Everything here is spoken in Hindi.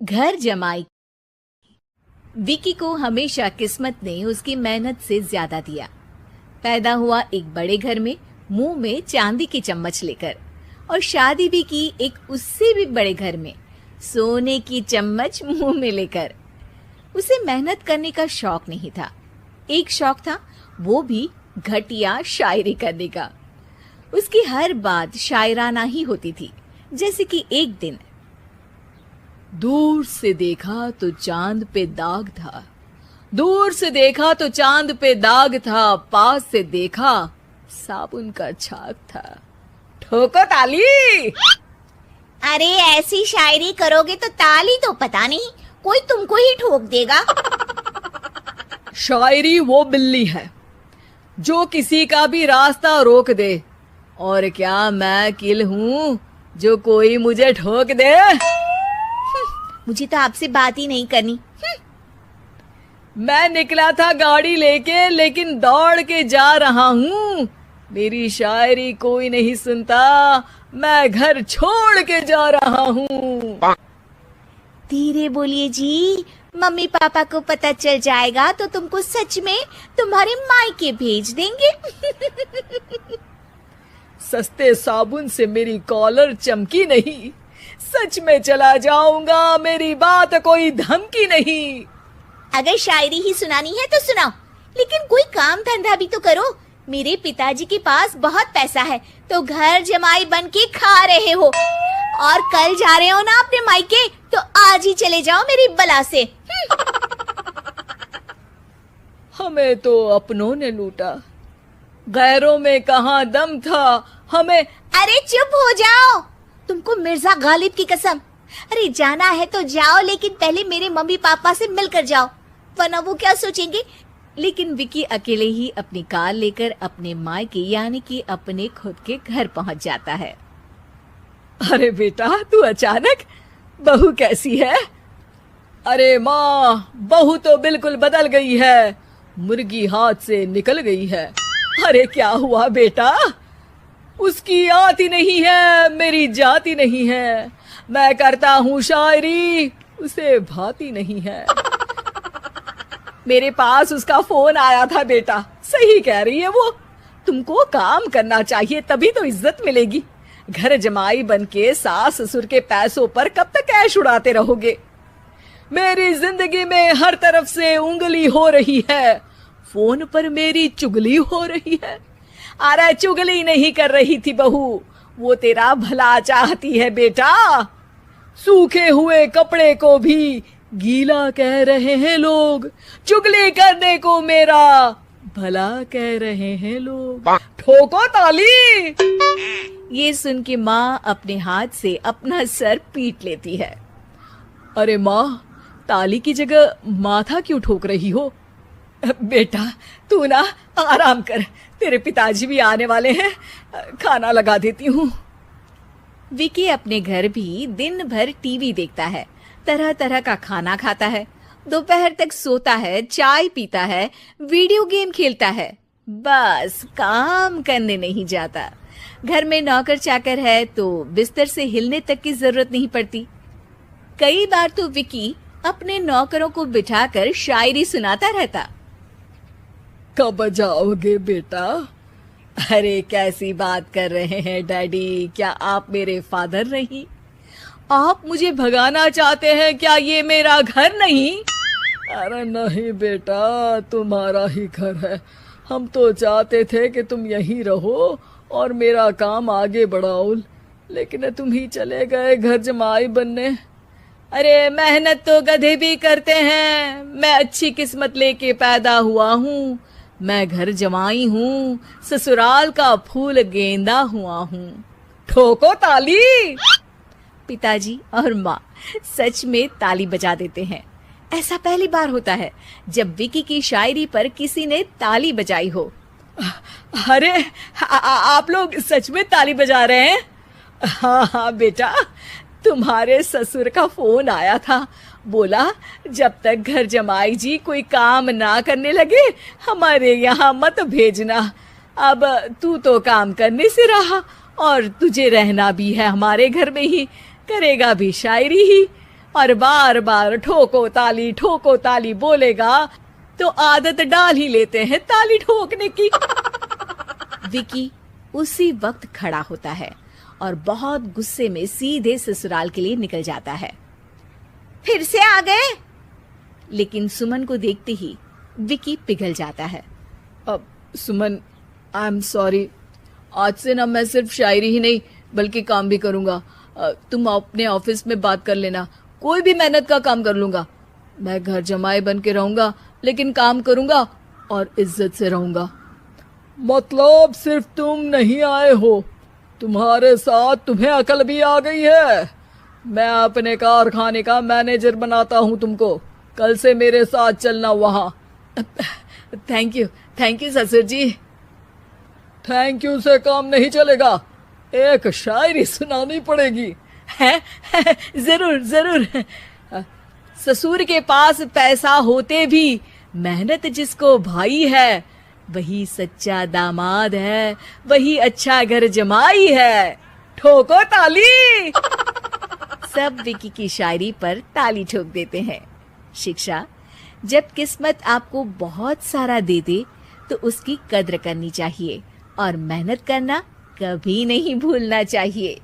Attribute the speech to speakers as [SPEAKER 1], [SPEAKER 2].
[SPEAKER 1] घर जमाई। विकी को हमेशा किस्मत ने उसकी मेहनत से ज्यादा दिया। पैदा हुआ एक बड़े घर में, मुंह में चांदी की चम्मच लेकर, और शादी भी की एक उससे भी बड़े घर में, सोने की चम्मच मुंह में लेकर। उसे मेहनत करने का शौक नहीं था। एक शौक था, वो भी घटिया शायरी करने का। उसकी हर बात शायराना ही होती थी। जैसे कि एक दिन, दूर से देखा तो चांद पे दाग था, दूर से देखा तो चांद पे दाग था, पास से देखा साबुन का छाग था। ठोको ताली।
[SPEAKER 2] अरे ऐसी शायरी करोगे तो ताली तो पता नहीं, कोई तुमको ही ठोक देगा।
[SPEAKER 1] शायरी वो बिल्ली है जो किसी का भी रास्ता रोक दे, और क्या मैं किल हूँ जो कोई मुझे ठोक दे।
[SPEAKER 2] मुझे तो आपसे बात ही नहीं करनी।
[SPEAKER 1] मैं निकला था गाड़ी लेके, लेकिन दौड़ के जा रहा हूँ। मेरी शायरी कोई नहीं सुनता, मैं घर छोड़ के जा रहा हूँ।
[SPEAKER 2] धीरे बोलिए जी, मम्मी पापा को पता चल जाएगा तो तुमको सच में तुम्हारे मायके भेज देंगे।
[SPEAKER 1] सस्ते साबुन से मेरी कॉलर चमकी नहीं, सच में चला जाऊंगा, मेरी बात कोई धमकी नहीं।
[SPEAKER 2] अगर शायरी ही सुनानी है तो सुनाओ, लेकिन कोई काम धंधा भी तो करो। मेरे पिताजी के पास बहुत पैसा है, तो घर जमाई बन के खा रहे हो, और कल जा रहे हो ना अपने मायके, तो आज ही चले जाओ मेरी बला से।
[SPEAKER 1] हमें तो अपनों ने लूटा, गैरों में कहाँ दम था हमें।
[SPEAKER 2] अरे चुप हो जाओ, तुमको मिर्जा गालिब की कसम। अरे जाना है तो जाओ, लेकिन पहले मेरे मम्मी पापा से मिलकर जाओ, वरना वो क्या सोचेंगे। लेकिन विकी अकेले ही अपनी कार लेकर अपने मायके यानी कि अपने खुद के घर पहुंच जाता है। अरे बेटा, तू अचानक, बहू कैसी है? अरे माँ, बहू तो बिल्कुल बदल गई है, मुर्गी हाथ से निकल गई है। अरे क्या हुआ बेटा? उसकी आती नहीं है, मेरी जाती नहीं है। मैं करता हूँ शायरी, उसे भाती नहीं है। मेरे पास उसका फोन आया था बेटा, सही कह रही है वो। तुमको काम करना चाहिए, तभी तो इज्जत मिलेगी। घर जमाई बनके सास ससुर के पैसों पर कब तक ऐश उड़ाते रहोगे? मेरी जिंदगी में हर तरफ से उंगली हो रही है, फोन पर मेरी चुगली हो रही है। अरे चुगली नहीं कर रही थी बहू, वो तेरा भला चाहती है बेटा। सूखे हुए कपड़े को भी गीला कह रहे हैं लोग, चुगली करने को मेरा भला कह रहे हैं लोग। ठोको ताली। ये सुन के माँ अपने हाथ से अपना सर पीट लेती है। अरे माँ, ताली की जगह माथा क्यों ठोक रही हो? बेटा तू ना आराम कर, तेरे पिताजी भी आने वाले हैं, खाना लगा देती हूँ। विकी अपने घर भी दिन भर टीवी देखता है, तरह तरह का खाना खाता है, दोपहर तक सोता है, चाय पीता है, वीडियो गेम खेलता है, बस काम करने नहीं जाता। घर में नौकर चाकर है तो बिस्तर से हिलने तक की जरूरत नहीं पड़ती। कई बार तो विकी अपने नौकरों को बिठाकर शायरी सुनाता रहता। कब जाओगे बेटा? अरे कैसी बात कर रहे हैं डैडी, क्या आप मेरे फादर नहीं? आप मुझे भगाना चाहते हैं क्या? ये मेरा घर नहीं। अरे नहीं बेटा, तुम्हारा ही घर है। हम तो चाहते थे कि तुम यहीं रहो और मेरा काम आगे बढ़ाओ, लेकिन तुम ही चले गए घर जमाई बनने। अरे मेहनत तो गधे भी करते हैं, मैं अच्छी किस्मत लेके पैदा हुआ हूँ, मैं घर जमाई हूँ, ससुराल का फूल गेंदा हुआ हूँ। ठोको ताली। पिताजी और माँ सच में ताली बजा देते हैं। ऐसा पहली बार होता है जब विकी की शायरी पर किसी ने ताली बजाई हो। अरे आप लोग सच में ताली बजा रहे हैं? हाँ हाँ बेटा, तुम्हारे ससुर का फोन आया था, बोला जब तक घर जमाई जी कोई काम ना करने लगे हमारे यहाँ मत भेजना। अब तू तो काम करने से रहा और तुझे रहना भी है हमारे घर में ही, करेगा भी शायरी ही।
[SPEAKER 1] और बार बार ठोको ताली बोलेगा तो आदत डाल ही लेते हैं ताली ठोकने की। विकी उसी वक्त खड़ा होता है और बहुत गुस्से में सीधे ससुराल के लिए निकल जाता है।
[SPEAKER 2] फिर से आ गए?
[SPEAKER 1] लेकिन सुमन को देखते ही विकी पिघल जाता है। अब सुमन, आई एम सॉरी, आज से ना मैं सिर्फ शायरी ही नहीं बल्कि काम भी करूंगा। तुम अपने ऑफिस में बात कर लेना, कोई भी मेहनत का काम कर लूंगा। मैं घर जमाए बन के रहूंगा लेकिन काम करूंगा और इज्जत से रहूंगा। मतलब सिर्फ तुम नहीं आए हो, तुम्हारे साथ तुम्हें अकल भी आ गई है। मैं अपने कारखाने का मैनेजर बनाता हूँ तुमको, कल से मेरे साथ चलना वहां। थैंक यू ससुर जी। थैंक यू से काम नहीं चलेगा, एक शायरी सुनानी पड़ेगी। है जरूर। ससुर के पास पैसा होते भी मेहनत जिसको भाई है, वही सच्चा दामाद है, वही अच्छा घर जमाई है। ठोको ताली। सब विकी की शायरी पर ताली ठोक देते हैं। शिक्षा, जब किस्मत आपको बहुत सारा दे दे तो उसकी कद्र करनी चाहिए और मेहनत करना कभी नहीं भूलना चाहिए।